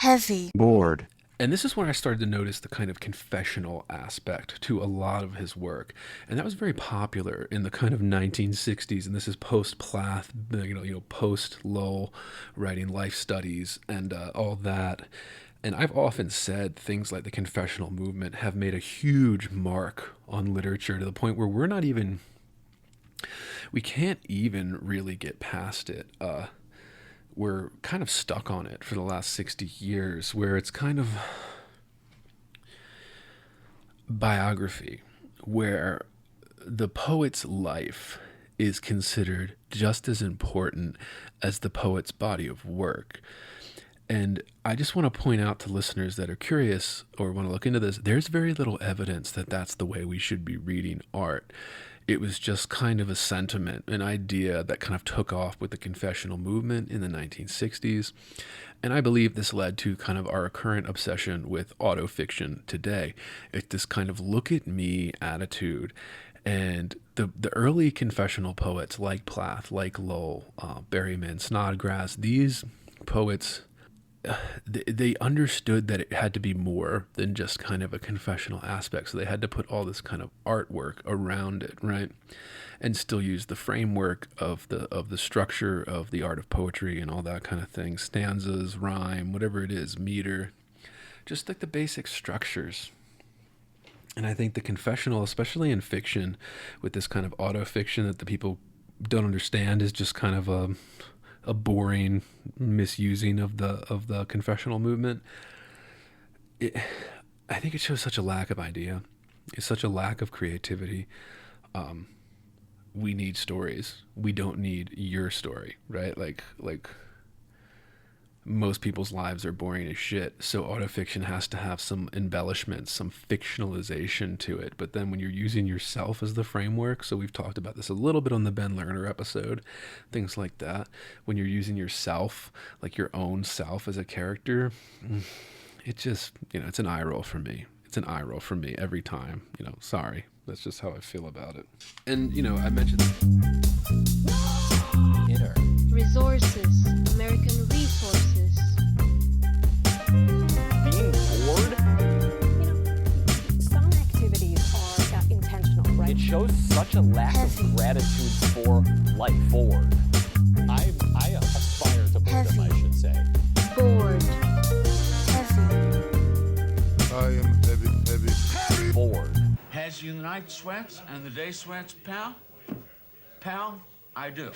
heavy, bored. And this is when I started to notice the kind of confessional aspect to a lot of his work. And that was very popular in the kind of 1960s. And this is post-Plath, post-Lowell, writing life studies and all that. And I've often said things like the confessional movement have made a huge mark on literature to the point where we can't even really get past it. We're kind of stuck on it for the last 60 years, where it's kind of biography, where the poet's life is considered just as important as the poet's body of work. And I just want to point out to listeners that are curious or want to look into this, there's very little evidence that that's the way we should be reading art. It was just kind of a sentiment, an idea that kind of took off with the confessional movement in the 1960s. And I believe this led to kind of our current obsession with autofiction today. It's this kind of look at me attitude. And the early confessional poets like Plath, like Lowell, Berryman, Snodgrass, these poets, they understood that it had to be more than just kind of a confessional aspect. So they had to put all this kind of artwork around it, right? And still use the framework of the structure of the art of poetry and all that kind of thing. Stanzas, rhyme, whatever it is, meter, just like the basic structures. And I think the confessional, especially in fiction, with this kind of autofiction that the people don't understand, is just kind of a boring misusing of the confessional movement. I think it shows such a lack of idea. It's such a lack of creativity. We need stories. We don't need your story, right? Like most people's lives are boring as shit. So autofiction has to have some embellishments, some fictionalization to it. But then when you're using yourself as the framework, so we've talked about this a little bit on the Ben Lerner episode, things like that. When you're using yourself, like your own self as a character, it just, it's an eye roll for me. It's an eye roll for me every time. Sorry. That's just how I feel about it. And, I mentioned inner resources, American resources. being bored. Some activities are intentional, right? It shows such a lack Heavy. of gratitude for life. Bored. I aspire to boredom, I Heavy. should say. Bored, heavy, I am heavy. Bored. Has you the night sweats and the day sweats, pal? Pal, I do.